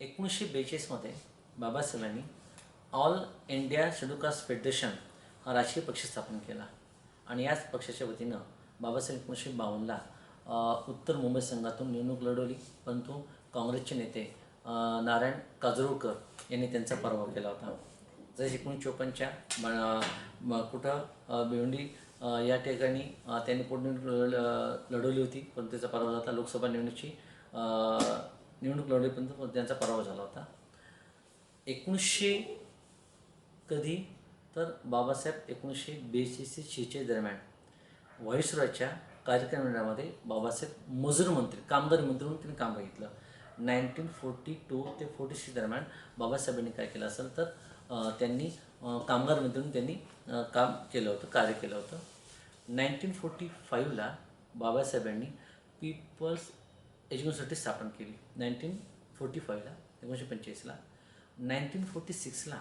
1942 मध्ये बाबासाहेबांनी all India schedule caste federation हा राजकीय पक्ष स्थापन केला आणि याच पक्षाच्या वतीनं बाबासाहेब 1952ला उत्तर मुंबई संघातून निवडणूक लढवली, परंतु काँग्रेसचे नेते नारायण काजरोळकर यांनी त्यांचा पराभव केला होता. जर 1954च्या कुठं भिवंडी या ठिकाणी त्यांनी पोटनिवडणूक लढवली होती, पण त्याचा पराभव झाला. लोकसभा निवडणूक लढवलीपर्यंत त्यांचा पराभव झाला होता. 1900 कधी तर बाबासाहेब 1942 दरम्यान व्हाईसरॉयच्या कार्यक्रमामध्ये बाबासाहेब मजूर मंत्री, कामगार मंत्री म्हणून त्यांनी काम बघितलं. 1942 ते 46 दरम्यान बाबासाहेबांनी काय केलं असेल तर त्यांनी कामगार मंत्री म्हणून त्यांनी काम केलं होतं, कार्य केलं होतं. 1945ला बाबासाहेबांनी पीपल्स एज्युकेशन सोसायटी स्थापन केली. 1945ला 1945ला 1946ला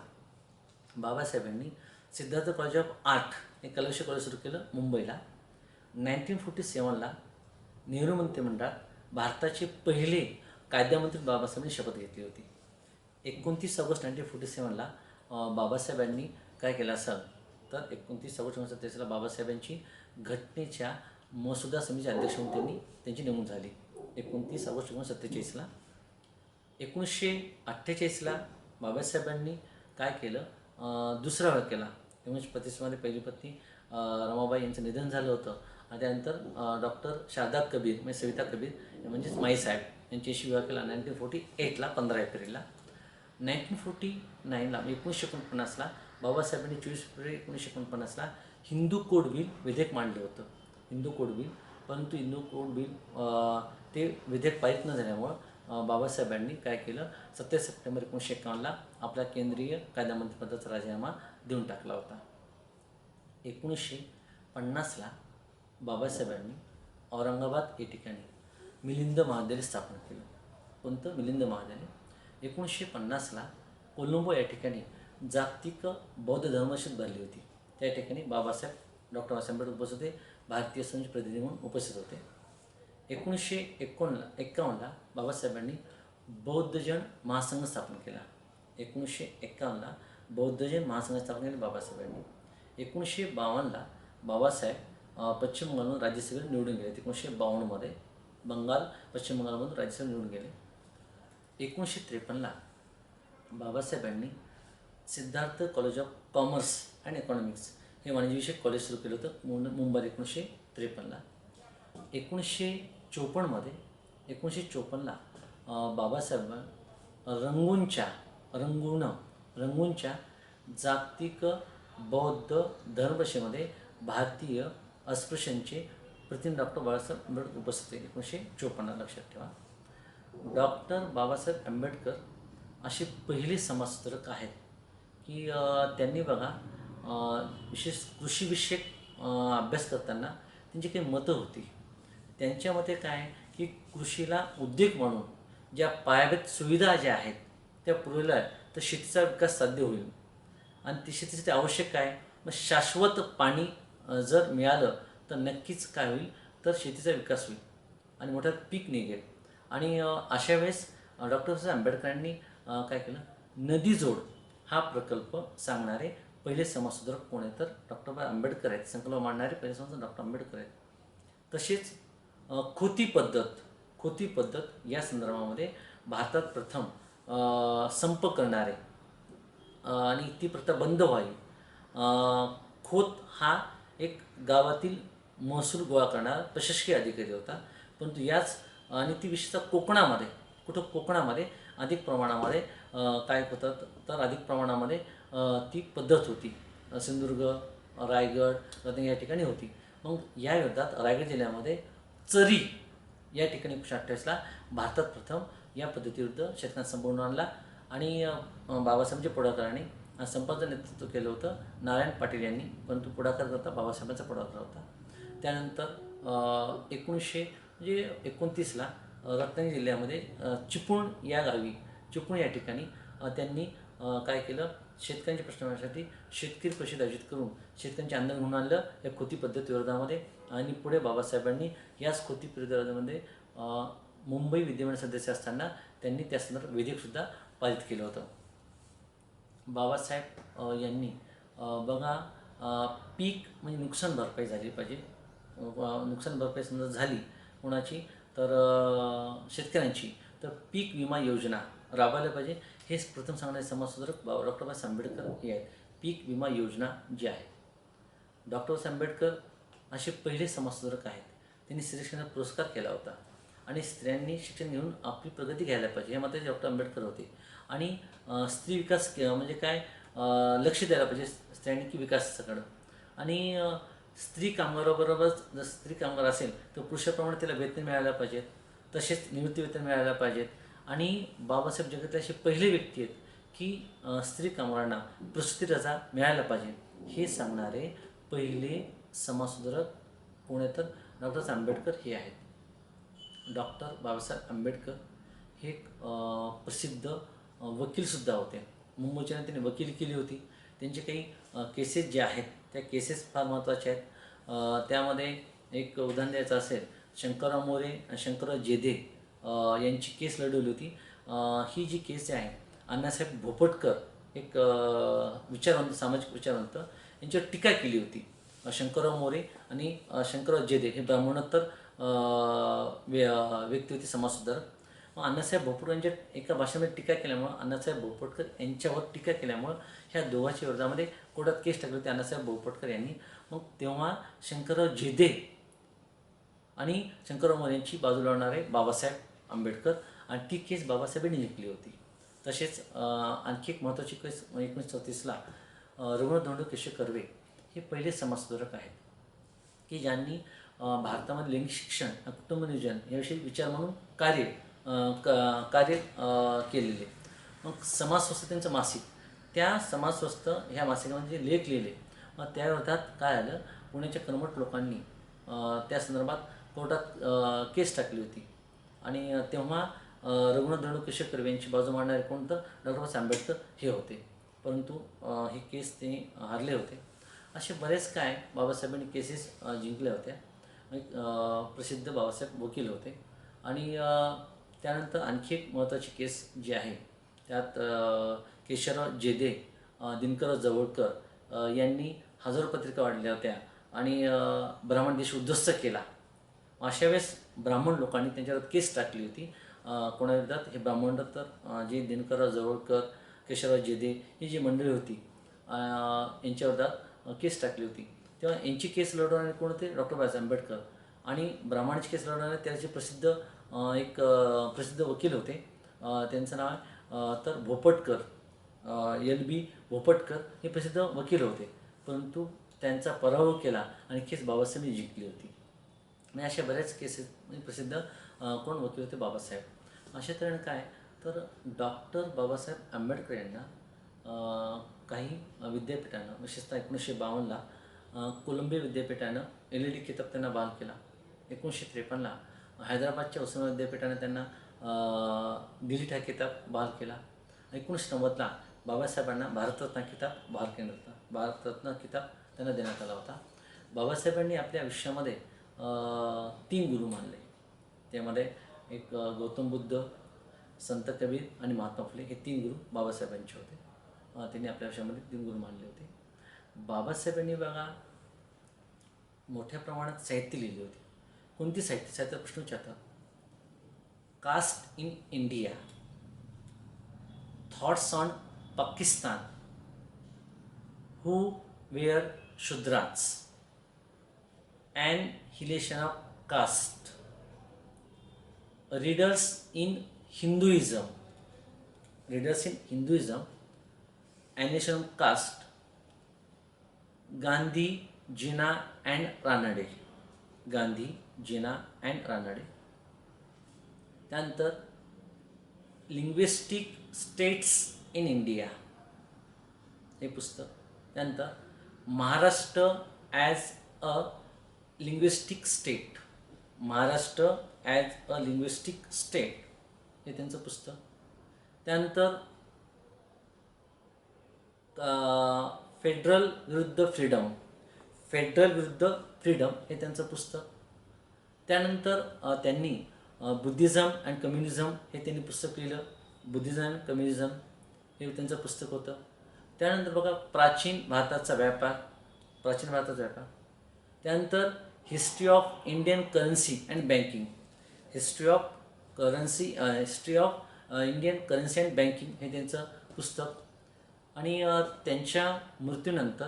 बाबासाहेबांनी सिद्धार्थ कॉलेज ऑफ आर्ट हे कलाविषयक कॉलेज सुरू केलं मुंबईला. 1947ला नेहरू मंत्रिमंडळात भारताचे पहिले कायदामंत्री बाबासाहेबांनी शपथ घेतली होती. 29 ऑगस्ट 1947ला बाबासाहेबांनी काय केलं असेल तर 29 ऑगस्ट 1947ला बाबासाहेबांची घटनेच्या मसुदा समितीचे अध्यक्ष म्हणून त्यांची नेमणूक झाली. 29 ऑगस्ट 1947ला 1948ला बाबासाहेबांनी काय केलं, दुसरा विवाह केला. 1935मध्ये पहिली पत्नी रमाबाई यांचं निधन झालं होतं आणि त्यानंतर डॉक्टर शारदा कबीर म्हणजे सविता कबीर म्हणजेच माईसाहेब यांच्याशी विवाह केला. 1948ला 15 एप्रिलला. 1949ला 1949ला बाबासाहेबांनी 24 एप्रिल 1949ला हिंदू कोड बिल विधेयक मांडलं होतं. हिंदू कोड बिल, परंतु हिंदू कोड बिल ते विधेयक पारित न झाल्यामुळं बाबासाहेबांनी काय केलं, 27 सप्टेंबर 1951ला आपल्या केंद्रीय कायदा मंत्रिपदाचा राजीनामा देऊन टाकला होता. 1950ला बाबासाहेबांनी औरंगाबाद या ठिकाणी मिलिंद महाविद्यालय स्थापन केलं. कोणतं? मिलिंद महाविद्यालय. 1950ला कोलंबो या ठिकाणी जागतिक बौद्ध धर्मपरिषद भरली होती. त्या ठिकाणी डॉक्टर बाबासाहेब आंबेडकर उपस्थित होते, भारतीय संघ प्रतिनिधी म्हणून उपस्थित होते. 1951ला बाबासाहेबांनी बौद्धजन महासंघ स्थापन केला. 1951ला बौद्धजन महासंघ स्थापन केले बाबासाहेबांनी. 1952ला बाबासाहेब पश्चिम बंगालमधून राज्यसभेत निवडून गेले. 1952मध्ये पश्चिम बंगालमधून राज्यसभेत निवडून गेले. 1953ला बाबासाहेबांनी Siddharth college of commerce and economics हे वाणिज्यविषयक कॉलेज सुरू केलं होतं मुंबईत 1953ला. 1954ला बाबासाहेब रंगूनच्या जागतिक बौद्ध धर्मपरिषदेमध्ये भारतीय अस्पृश्यांचे प्रतिनिधी डॉक्टर बाबासाहेब आंबेडकर उपस्थित होते. 1954 लक्षात ठेवा. डॉक्टर बाबासाहेब आंबेडकर असे पहिले समाजसुधारक आहेत की त्यांनी बघा विशेष कृषीविषयक अभ्यास करताना त्यांची काही मतं होती. त्यांच्या मते काय की कृषीला उद्योग म्हणून ज्या पायाभूत सुविधा ज्या आहेत त्या पुरवल्या तर शेतीचा विकास साध्य होईल. आणि ती शेतीसाठी आवश्यक काय, मग शाश्वत पाणी जर मिळालं तर नक्कीच काय होईल तर शेतीचा विकास होईल आणि मोठं पीक निघेल. आणि अशा वेळेस डॉक्टर बाबासाहेब आंबेडकरांनी काय केलं, नदी जोड हा प्रकल्प सांगणारे पहिले समाजसुधारक कोण आहे तर डॉक्टर बाबासाहेब आंबेडकर आहेत. संकल्प मांडणारे पहिले समाजसुधारक डॉक्टर आंबेडकर आहेत. तसेच खोती पद्धत या संदर्भामध्ये भारतात प्रथम संप करणारे आणि ती प्रथा बंद व्हावी. खोत हा एक गावातील महसूल गोळा करणारा प्रशासकीय अधिकारी होता, परंतु याच आणि ती विशेषतः कोकणामध्ये अधिक प्रमाणामध्ये काय होतं तर अधिक प्रमाणामध्ये ती पद्धत होती. सिंधुदुर्ग, रायगड, रत्नागिरी या ठिकाणी होती. मग या युद्धात रायगड जिल्ह्यामध्ये चरी या ठिकाणी 1928ला भारतात प्रथम या पद्धतीविरुद्ध शेतकऱ्यांना संपवून आणला आणि बाबासाहेबांच्या पुढाकाराने संपाचं नेतृत्व केलं होतं नारायण पाटील यांनी, परंतु पुढाकार करता बाबासाहेबांचा पुढाकार होता. त्यानंतर 1929ला रत्नागिरी जिल्ह्यामध्ये चिपळूण या ठिकाणी त्यांनी काय केलं, शेतकऱ्यांच्या प्रश्नासाठी शेतकरी परिषद आयोजित करून शेतकऱ्यांचे आंदोलन म्हणून आणलं या खोती पद्धती विरोधामध्ये. आणि पुढे बाबासाहेबांनी याच खोती विरोधामध्ये मुंबई विद्यमान सदस्य असताना त्यांनी त्या संदर्भात विधेयकसुद्धा पारित केलं होतं. बाबासाहेब यांनी बघा पीक म्हणजे नुकसान भरपाई झाली पाहिजे. नुकसान भरपाई समजा झाली कोणाची तर शेतकऱ्यांची, तर पीक विमा योजना राबवायला पाहिजे. हेच प्रथम सांगणारे समाजसुधारक डॉक्टर बाबासाहेब आंबेडकर हे आहेत. पीक विमा योजना जी आहे, डॉक्टर बाबासाहेब आंबेडकर असे पहिले समाजसुधारक आहेत. त्यांनी स्त्री शिक्षणाचा पुरस्कार केला होता आणि स्त्रियांनी शिक्षण घेऊन आपली प्रगती घ्यायला पाहिजे, हे मात्र डॉक्टर आंबेडकर होते. आणि स्त्री विकास म्हणजे काय, लक्ष द्यायला पाहिजे स्त्रियांनी की विकासाकडं. आणि स्त्री कामगाराबरोबरच जर स्त्री कामगार असेल तर पुरुषाप्रमाणे तिला वेतन मिळायला पाहिजेत, तसेच निवृत्ती वेतन मिळायला पाहिजेत. आणि बाबासाहेब जगातले असे पहिले व्यक्ती आहेत की स्त्री कामगारांना प्रसूती रजा मिळायला पाहिजे, हे सांगणारे पहिले समाजसुधारक कोण आहेत तर डॉक्टर आंबेडकर हे आहेत. डॉक्टर बाबासाहेब आंबेडकर हे एक प्रसिद्ध वकीलसुद्धा होते. मुंबईच्या त्यांनी वकिली केली होती. त्यांचे काही केसेस जे आहेत त्या केसेस फार महत्त्वाचे आहेत. त्यामध्ये एक उदाहरण द्यायचं असेल, शंकरराव मोरे आणि शंकरराव जेधे यांची केस लढवली होती. ही जी केस आहे, अण्णासाहेब भोपटकर एक विचारवंत, सामाजिक विचारवंत, यांच्यावर टीका केली होती. शंकरराव मोरे आणि शंकरराव जेधे हे ब्राह्मणोत्तर व्यक्ती होती, समाजसुधारक. मग अण्णासाहेब भोपटकर यांच्या एका भाषेमध्ये टीका केल्यामुळं, अण्णासाहेब भोपटकर यांच्यावर टीका केल्यामुळं ह्या दोघांच्या विरोधामध्ये कोर्टात केस टाकली होती अण्णासाहेब भोपटकर यांनी. मग तेव्हा शंकरराव जेधे आणि शंकरराव मोरे यांची बाजू लावणारे बाबासाहेब आंबेडकर, आणि ती केस बाबासाहेबांनी जिंकली होती. तसेच आणखी एक महत्त्वाची केस 1934ला रघुनाथ धोंडो केशव कर्वे हे पहिले समाजसुधारक आहेत की ज्यांनी भारतामध्ये लैंगिक शिक्षण, कुटुंब नियोजन याविषयी विचार म्हणून कार्य केलेले. मग समाजस्वस्थ त्यांचं मासिक, त्या समाजस्वस्थ ह्या मासिकामध्ये जे लेख लिहिले, मग त्या विरोधात काय आलं, पुण्याच्या कर्मठ लोकांनी त्या संदर्भात कोर्टात केस टाकली होती. आणि तेव्हा रघुनाथ धोंडो केशव कर्वे यांची बाजू मांडणारे कोण तर डॉक्टर बाबासाहेब आंबेडकर हे होते. परंतु हे केस ते हारले होते. असे बरेच काय बाबासाहेबांनी केसेस जिंकल्या होत्या. प्रसिद्ध बाबासाहेब वकील होते. आणि त्यानंतर आणखी एक महत्त्वाची केस जी आहे त्यात केशवराव जेधे, दिनकरराव जवळकर यांनी हजारो पत्रिका वाढल्या होत्या आणि ब्राह्मण देश उद्ध्वस्त केला. अशा वेळेस ब्राह्मण लोकांनी त्यांच्यावर केस टाकली होती. कोणाविरोधात, हे ब्राह्मण तर जे दिनकरराव जवळकर, केशवराव जेधे ही जी मंडळी होती यांच्याविरोधात केस टाकली होती. तेव्हा यांची केस लढवणारे कोण होते, डॉक्टर बाबासाहेब आंबेडकर. आणि ब्राह्मणाची केस लढवणारे त्याचे प्रसिद्ध प्रसिद्ध वकील होते, त्यांचं नाव आहे तर भोपटकर, LB भोपटकर हे प्रसिद्ध वकील होते. परंतु त्यांचा पराभव केला आणि केस बाबासाहेबांनी जिंकली होती. म्हणजे अशा बऱ्याच केसेस प्रसिद्ध कोण वकील होते, बाबासाहेब. अशा तऱ्हेने काय तर डॉक्टर बाबासाहेब आंबेडकर यांना काही विद्यापीठानं, विशेषतः 1952ला कोलंबिया विद्यापीठानं LED किताब त्यांना बहाल केला. 1953ला हैदराबादच्या उस्मानिया विद्यापीठाने त्यांना दिल्ली किताब बहाल केला. 1990ला बाबासाहेबांना भारतरत्न किताब बहाल केला होता. भारतरत्न किताब त्यांना देण्यात आला होता. बाबासाहेबांनी आपल्या आयुष्यामध्ये 3 गुरु मानले. त्यामध्ये एक गौतम बुद्ध, संत कबीर आणि महात्मा फुले हे 3 गुरु बाबासाहेबांचे होते. त्यांनी आपल्या आयुष्यामध्ये 3 गुरु मानले होते. बाबासाहेबांनी बघा मोठ्या प्रमाणात साहित्य लिहिले होते. कोणती साहित्य प्रश्न विचारतात. Caste in India, thoughts on Pakistan, who were Shudras, annihilation of caste, readers in Hinduism, annihilation of caste, Gandhi, Jinnah and Ranade, त्यानंतर लिंग्विस्टिक स्टेट्स इन इंडिया हे पुस्तक, त्यानंतर Maharashtra as a linguistic state, हे त्यांचं पुस्तक. त्यानंतर फेडरल विरुद्ध फ्रीडम हे त्यांचं पुस्तक. त्यानंतर त्यांनी बुद्धिझम अँड कम्युनिझम हे त्यांनी पुस्तक लिहिलं. बुद्धिझम अँड कम्युनिझम हे त्यांचं पुस्तक होतं. त्यानंतर बघा प्राचीन भारताचा व्यापार, त्यानंतर history of Indian currency and banking, history of Indian currency and banking हे त्यांचं पुस्तक. आणि त्यांच्या मृत्यूनंतर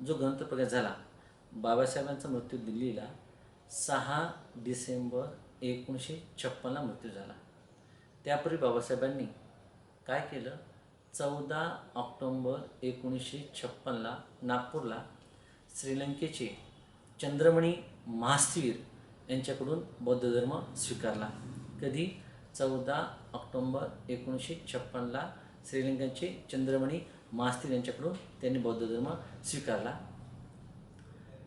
जो ग्रंथ प्रकाश झाला, बाबासाहेबांचा मृत्यू दिल्लीला 6 डिसेंबर 1956ला मृत्यू झाला. त्यापूर्वी बाबासाहेबांनी काय केलं, 14 ऑक्टोंबर 1956ला नागपूरला श्रीलंकेचे चंद्रमणी महास्थिर यांच्याकडून बौद्ध धर्म स्वीकारला. कधी? 14 ऑक्टोंबर 1956ला श्रीलंकेचे चंद्रमणी महास्थिर यांच्याकडून त्यांनी बौद्ध धर्म स्वीकारला.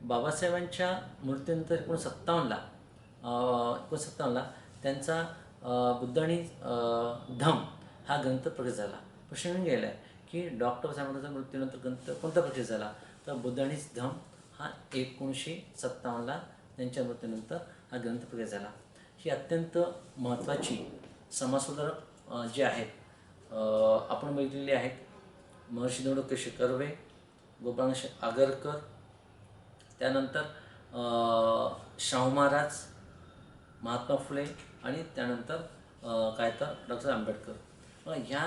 बाबासाहेबांच्या मृत्यूनंतर 1957ला त्यांचा बुद्ध आणि धम्म हा ग्रंथ प्रकट झाला. प्रश्न येऊन गेला आहे की डॉक्टर साहेबांच्या मृत्यूनंतर ग्रंथ कोणता प्रकट झाला, तर बुद्ध आणि धम्म हा 1957ला त्यांच्या मृत्यूनंतर हा ग्रंथ प्रकट झाला. ही अत्यंत महत्त्वाची समाजसुधारक जे आहेत आपण बघितलेले आहेत. महर्षी धोंडो केशव कर्वे, गोपाळकृष्ण आगरकर, त्यानंतर शाहू महाराज, महात्मा फुले आणि त्यानंतर काय तर डॉक्टर आंबेडकर. ह्या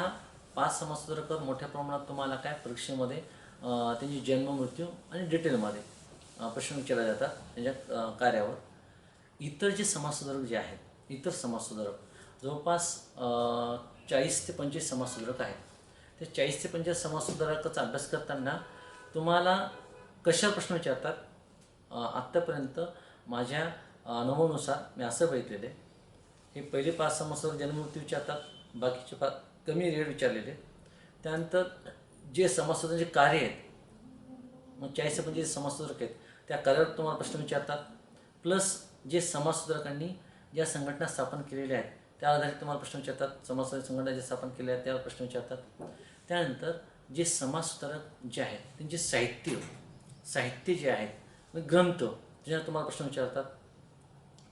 5 समाजसुधारक मोठ्या प्रमाणात तुम्हाला काय परीक्षेमध्ये त्यांची जन्म, मृत्यू आणि डिटेलमध्ये प्रश्न विचारले जातात त्यांच्या कार्यावर. इतर जे समाजसुधारक जे आहेत, इतर समाजसुधारक जवळपास 40 ते 25 समाजसुधारक आहेत. ते 40 ते 25 समाजसुधारकाचा अभ्यास करताना तुम्हाला कशा प्रश्न विचारतात, आत्तापर्यंत माझ्या अनुभवानुसार मी असं बघितलेलं आहे, हे पहिले 5 समाजसुधारक जन्ममृत्यू विचारतात, बाकीचे कमी रेट विचारलेले. त्यानंतर जे समाजसुधारकांचे कार्य आहेत, मग 40 ते 25 समाजसुधारक आहेत, त्या कार्यावर तुम्हाला प्रश्न विचारतात. प्लस जे समाजसुधारकांनी ज्या संघटना स्थापन केलेल्या आहेत त्या आधारित तुम्हाला प्रश्न विचारतात. समाजसुधारक संघटना जे स्थापन केल्या आहेत त्यावर प्रश्न विचारतात. त्यानंतर जे समाजसुधारक जे आहेत त्यांचे साहित्य जे आहेत, ग्रंथ ज्याच्यावर तुम्हाला प्रश्न विचारतात.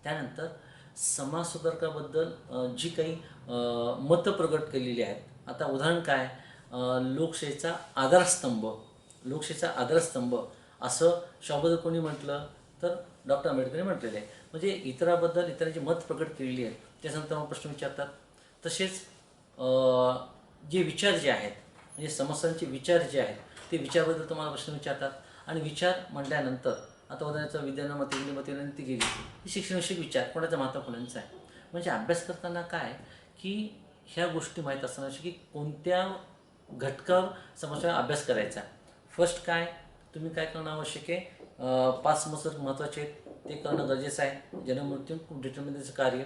त्यानंतर समाजसुधारकाबद्दल जी काही मतं प्रगट केलेली आहेत. आता उदाहरण काय, लोकशाहीचा आधारस्तंभ असं शाहूबद्दल कोणी म्हटलं, तर डॉक्टर आंबेडकरने म्हटलेलं आहे. म्हणजे इतरांची मत प्रकट केलेली आहेत त्याच्यानंतर मग प्रश्न विचारतात. तसेच जे विचार जे आहेत, म्हणजे समस्यांचे विचार जे आहेत ते विचाराबद्दल तुम्हाला प्रश्न विचारतात. आणि विचार म्हटल्यानंतर आता उदाहरणार्थ विज्ञानामध्ये ती गेली, ही शिक्षणविषयक विचार कोणाचा, महात्मा फुलेंचा आहे. म्हणजे अभ्यास करताना काय की ह्या गोष्टी माहीत असताना की कोणत्या घटकावर समस्या अभ्यास करायचा. फर्स्ट काय तुम्ही काय करणं आवश्यक आहे, 5 समाजसुधारक महत्त्वाचे आहेत ते करणं गरजेचं आहे. जन्ममृत्यू खूप डिटेलमध्ये त्याचं कार्य.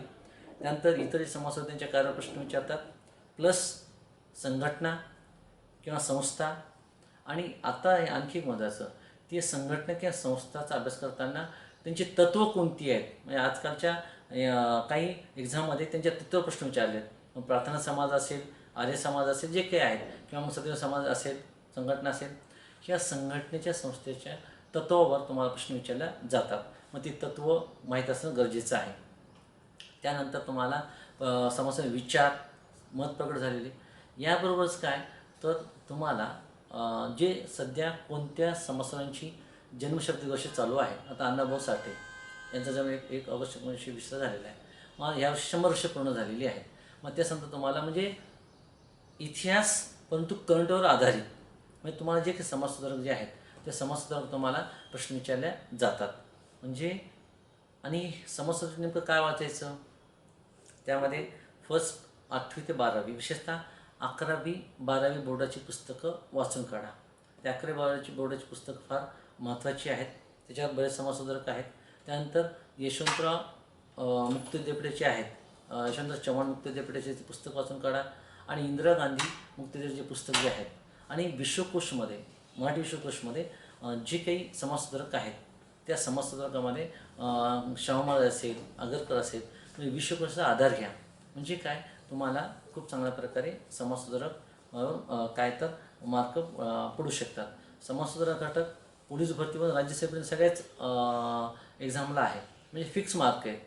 त्यानंतर इतर समाजसुधारकांच्या कार्यावर प्रश्न विचारतात. प्लस संघटना किंवा संस्था. आणि आता आणखी एक महत्त्वाचं, ती संघटना किंवा संस्थाचा अभ्यास करताना त्यांची तत्त्व कोणती आहेत. म्हणजे आजकालच्या काही एक्झाममध्ये त्यांच्या तत्त्व प्रश्न विचारले आहेत. मग प्रार्थना समाज असेल, आर्य समाज असेल, जे काही आहेत, किंवा मग सदैव समाज असेल, संघटना असेल, ह्या संघटनेच्या संस्थेच्या तत्त्वावर तुम्हाला प्रश्न विचारले जातात. मग ती तत्त्व माहीत असणं गरजेचं आहे. त्यानंतर तुम्हाला समाजाचे विचार, मत प्रकट झालेले. याबरोबरच काय तर तुम्हाला जे सध्या कोणत्या समाजसुधारकांची जन्मशताब्दी वर्ष चालू आहे. आता अण्णाभाऊ साठे यांचा जन्म 1 ऑगस्ट 1920ला झालेला आहे. मग यावर्षी 100 वर्ष पूर्ण झालेली आहे. मग त्यानंतर तुम्हाला म्हणजे इतिहास परंतु करंटवर आधारित, म्हणजे तुम्हाला जे काही समाजसुधारक जे आहेत ते समाजसुधारक तुम्हाला प्रश्न विचारले जातात. म्हणजे आणि समाजसुधारक नेमकं काय वाचायचं, त्यामध्ये फर्स्ट 8वी ते 12वी, विशेषतः 11वी 12वी बोर्डाची पुस्तकं वाचून काढा. त्या 11वी 12वी बोर्डाची पुस्तकं फार महत्त्वाची आहेत. त्याच्यावर बरेच समाजसुधारक आहेत. त्यानंतर यशवंतराव मुक्तदेपडेचे आहेत, यशवंतराव चव्हाण मुक्तदेपडेचे पुस्तक वाचून काढा. आणि इंदिरा गांधी मुक्तदेपचे पुस्तक जे आहेत. आणि विश्वकोशमध्ये, मराठी विश्वकोशमध्ये जे काही समाजसुधारक आहेत त्या समाजसुधारकामध्ये शाहू महाराज असेल, आगरकर असेल, म्हणजे विश्वकोशाचा आधार घ्या. म्हणजे काय तुम्हाला खूप चांगल्या प्रकारे समाजसुधारक काय तर मार्क पडू शकतात. समाजसुधारक घटक पोलीस भरतीवर राज्यसेवेपर्यंत सगळ्याच एक्झामला आहे, म्हणजे फिक्स मार्क आहे.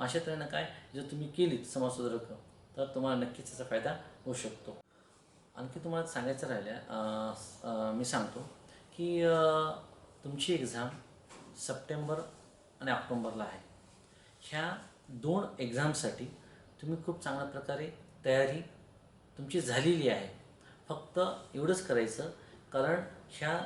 अशा तऱ्हेनं काय जर तुम्ही केलीत समाजसुधारक तर तुम्हाला नक्कीच त्याचा फायदा होऊ शकतो. आणखी तुम्हाला सांगायचं मी सांगतो की तुमची एक्झाम सप्टेंबर आणि ऑक्टोंबरला आहे. ह्या 2 एक्झामसाठी तुम्ही खूप चांगल्या प्रकारे तयारी तुमची झालेली आहे. फक्त एवढंच करायचं, कारण ह्या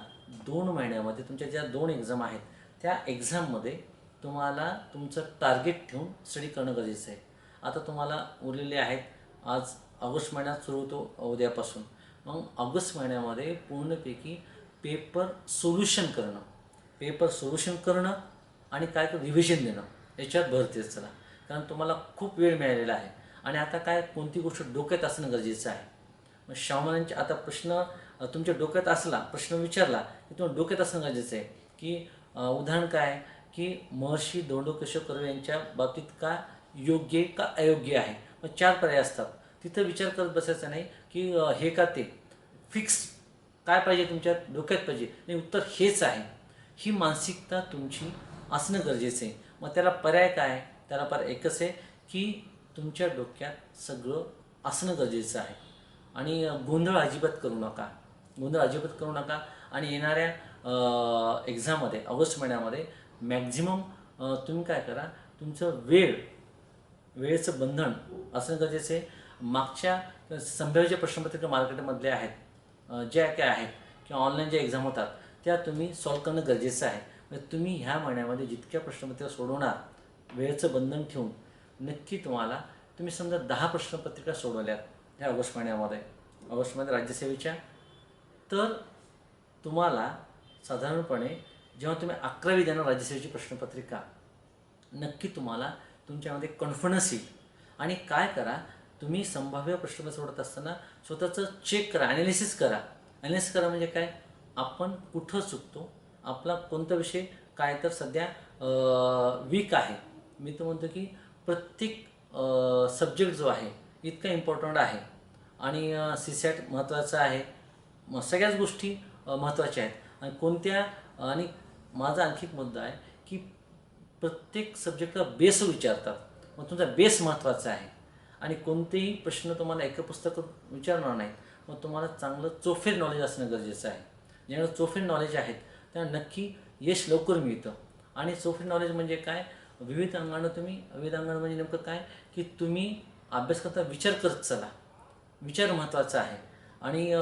2 महिन्यामध्ये तुमच्या ज्या 2 एक्झाम आहेत त्या एक्झाममध्ये तुम्हाला तुमचं टार्गेट ठेवून स्टडी करणं गरजेचं आहे. आता तुम्हाला उरलेले आहेत, आज ऑगस्ट महिन्यात सुरू होतो उद्यापासून. मग ऑगस्ट महिन्यामध्ये पूर्णपैकी पेपर सोल्युशन करणं आणि काय तर रिव्हिजन देणं याच्यात भर देत चला. कारण तुम्हाला खूप वेळ मिळालेला आहे आणि आता काय कोणती गोष्ट डोक्यात असणं गरजेचं आहे. मग शामरांचे आता प्रश्न तुमच्या डोक्यात असला, प्रश्न विचारला की तुम्हाला डोक्यात असणं गरजेचं आहे की उदाहरण काय की महर्षी धोंडो केशव कर्वे यांच्या बाबतीत का योग्य का अयोग्य आहे. मग 4 पर्याय असतात. तिथं विचार करत बसायचा नाही की हे का ते, फिक्स काय पाहिजे तुमच्या डोक्यात पाहिजे, नाही उत्तर हेच आहे. ही मानसिकता तुमची असणं गरजेचं आहे. मग त्याला पर्याय काय? त्याला पर्याय एकच आहे की तुमच्या डोक्यात सगळं असणं गरजेचं आहे. आणि गोंधळ अजिबात करू नका आणि येणाऱ्या एक्झाममध्ये ऑगस्ट महिन्यामध्ये मॅक्झिमम तुम्ही काय करा, तुमचं वेळेचं बंधन असणं गरजेचं आहे. मागच्या संभाव्य प्रश्नपत्रिका मार्केटमधल्या आहेत ज्या काय आहेत किंवा ऑनलाईन ज्या एक्झाम होतात त्या तुम्ही सॉल्व करणं गरजेचं आहे. म्हणजे तुम्ही ह्या महिन्यामध्ये जितक्या प्रश्नपत्रिका सोडवणार वेळेचं बंधन ठेवून, नक्की तुम्ही समजा 10 प्रश्नपत्रिका सोडवल्यात ह्या ऑगस्ट महिन्यामध्ये राज्यसेवेच्या, तर तुम्हाला साधारणपणे जेव्हा तुम्ही 11वी देणार राज्यसेवेची प्रश्नपत्रिका, नक्की तुम्हाला तुमच्यामध्ये कॉन्फिडन्स येईल. आणि काय करा, तुम्ही संभाव्य प्रश्न सोडत असताना स्वतःचं चेक करा, ॲनालिसिस करा म्हणजे काय, आपण कुठं चुकतो, आपला कोणता विषय काय तर सध्या वीक आहे. मी तर म्हणतो की प्रत्येक सब्जेक्ट जो आहे इतका इम्पॉर्टंट आहे आणि CSAT महत्त्वाचं आहे. सगळ्याच गोष्टी महत्त्वाच्या आहेत. आणि माझा आणखी एक मुद्दा आहे की प्रत्येक सब्जेक्टला बेस विचारतात. मग तुमचा बेस महत्त्वाचा आहे आणि कोणतेही प्रश्न तुम्हाला एका पुस्तकात विचारणार नाहीत. मग तुम्हाला चांगलं चोफेर नॉलेज असणं गरजेचं आहे. ज्यावेळेला चोफेर नॉलेज आहेत त्याला नक्की यश लवकर मिळतं. आणि चोफेर नॉलेज म्हणजे काय, विविध अंगानं म्हणजे नेमकं काय की तुम्ही अभ्यास करता विचार करत चला. विचार महत्त्वाचा आहे. आणि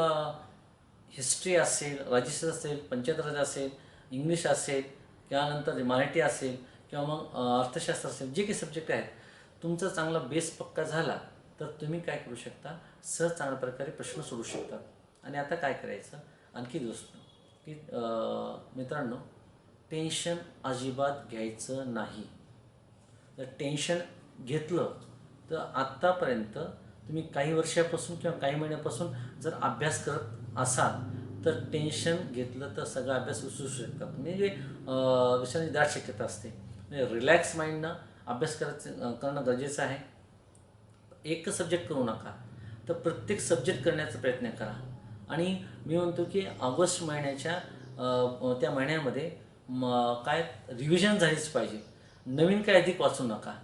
हिस्ट्री असेल, राज्यशास्त्र असेल, पंचायत राज असेल, इंग्लिश असेल, त्यानंतर मराठी असेल किंवा मग अर्थशास्त्र असेल, जे काही सब्जेक्ट आहेत, तुमचा चांगला बेस पक्का झाला तर तुम्ही काय करू शकता, सहज चांगल्या प्रकारे प्रश्न सोडू शकता. आणि आता काय करायचं आणखी गोष्ट की मित्रांनो, टेन्शन अजिबात घ्यायचं नाही. जर टेन्शन घेतलं तर आत्तापर्यंत तुम्ही काही वर्षापासून किंवा काही महिन्यापासून जर अभ्यास करत असाल तर टेन्शन घेतलं तर सगळा अभ्यास विसरू शकतात. म्हणजे विसरण्याची दाट शक्यता असते. म्हणजे रिलॅक्स माइंडनं अभ्यास करणं गरजेचं आहे. एकच सब्जेक्ट करू नका, तर प्रत्येक सब्जेक्ट करण्याचा प्रयत्न करा. आणि मी म्हणतो की ऑगस्ट महिन्याच्या त्या महिन्यामध्ये काय रिव्हिजन झालीच पाहिजे. नवीन काय अधिक वाचू नका.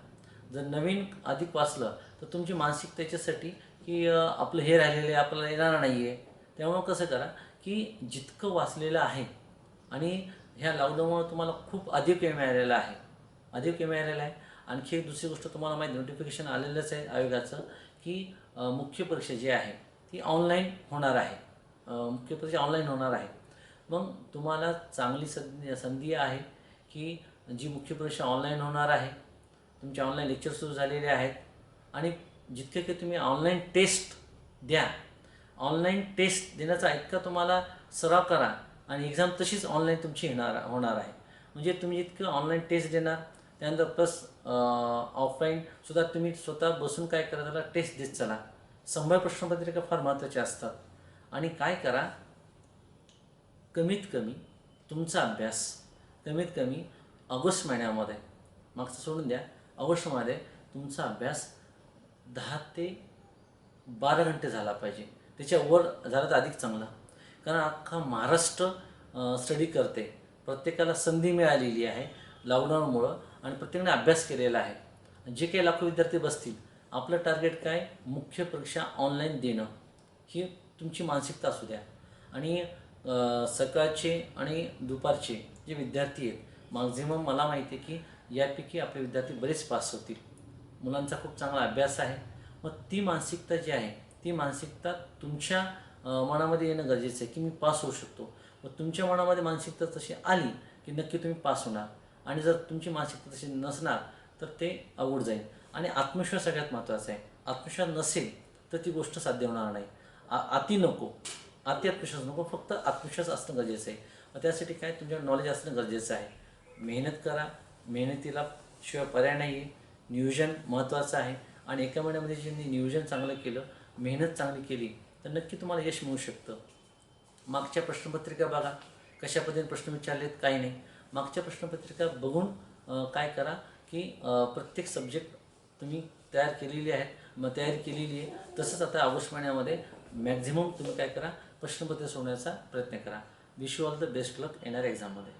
जर नवीन अधिक वाचलं तर तुमची मानसिक त्याच्यासाठी की आपलं हे राहिलेलं आहे, आपल्याला येणार नाही आहे. त्यामुळं कसं करा की जितकं वाचलेलं आहे, आणि ह्या लॉकडाऊनमुळे तुम्हाला खूप अधिक वेळ मिळालेला आहे. आणखी एक दुसरी गोष्ट तुम्हाला माहिती, नोटिफिकेशन आलेलंच आहे आयोगाचं की मुख्य परीक्षा जी आहे ती ऑनलाईन होणार आहे. मग तुम्हाला चांगली संधी आहे की जी मुख्य परीक्षा ऑनलाईन होणार आहे, तुमचे ऑनलाईन लेक्चर सुरू झालेले आहेत. आणि जितके की तुम्ही ऑनलाईन टेस्ट द्या, ऑनलाईन टेस्ट देण्याचा इतका तुम्हाला सराव करा आणि एक्झाम तशीच ऑनलाईन तुमची होणार आहे. म्हणजे तुम्ही जितकं ऑनलाईन टेस्ट देणार, त्यानंतर प्लस ऑफलाईनसुद्धा तुम्ही स्वतः बसून काय करा, त्याला टेस्ट देत चला. संभाव्य प्रश्नपत्रिका फार महत्त्वाच्या असतात. आणि काय करा, कमीत कमी तुमचा अभ्यास ऑगस्ट महिन्यामध्ये, मागचं सोडून द्या, ऑगस्ट महिन्यामध्ये तुमचा अभ्यास 10 ते 12 घंटे झाला पाहिजे. त्याच्यावर झालं तर अधिक चांगलं. कारण अख्खा महाराष्ट्र स्टडी करते, प्रत्येकाला संधी मिळालेली आहे लॉकडाऊनमुळं आणि प्रत्येकाने अभ्यास केलेला आहे. जे काही लाखो विद्यार्थी बसतील, आपलं टार्गेट काय, मुख्य परीक्षा ऑनलाईन देणं, ही तुमची मानसिकता असू द्या. आणि सकाळचे आणि दुपारचे जे विद्यार्थी आहेत, मॅक्झिमम मला माहिती आहे की यापैकी आपले विद्यार्थी बरेच पास होतील. मुलांचा खूप चांगला अभ्यास आहे. मग ती मानसिकता जी आहे, ती मानसिकता तुमच्या मनामध्ये येणं गरजेचं आहे की मी पास होऊ शकतो. मग तुमच्या मनामध्ये मानसिकता तशी आली की नक्की तुम्ही पास होणार. आणि जर तुमची मानसिकता तशी नसणार तर ते अवघड जाईल. आणि आत्मविश्वास सगळ्यात महत्त्वाचा आहे. आत्मविश्वास नसेल तर ती गोष्ट साध्य होणार नाही. अति नको, अति आत्मविश्वास नको, फक्त आत्मविश्वास असणं गरजेचं आहे. मग त्यासाठी काय, तुमच्याकडे नॉलेज असणं गरजेचं आहे. मेहनत करा, मेहनतीला शिवाय पर्याय नाही आहे. नियोजन महत्त्वाचं आहे. आणि एका महिन्यामध्ये ज्यांनी नियोजन चांगलं केलं, मेहनत चांगली केली, तर नक्की तुम्हाला यश मिळू शकतं. मागच्या प्रश्नपत्रिका बघा, कशा पद्धतीने प्रश्न विचारलेत, काही नाही. मागच्या प्रश्नपत्रिका बघून काय करा की प्रत्येक सब्जेक्ट तुम्ही तयार केलेली आहे, मग तयारी केलेली आहे. तसंच आता ऑगस्ट महिन्यामध्ये मॅक्झिमम तुम्ही काय करा, प्रश्नपत्रिका सोडवण्याचा प्रयत्न करा. Wish you all the best luck येणाऱ्या एक्झाममध्ये.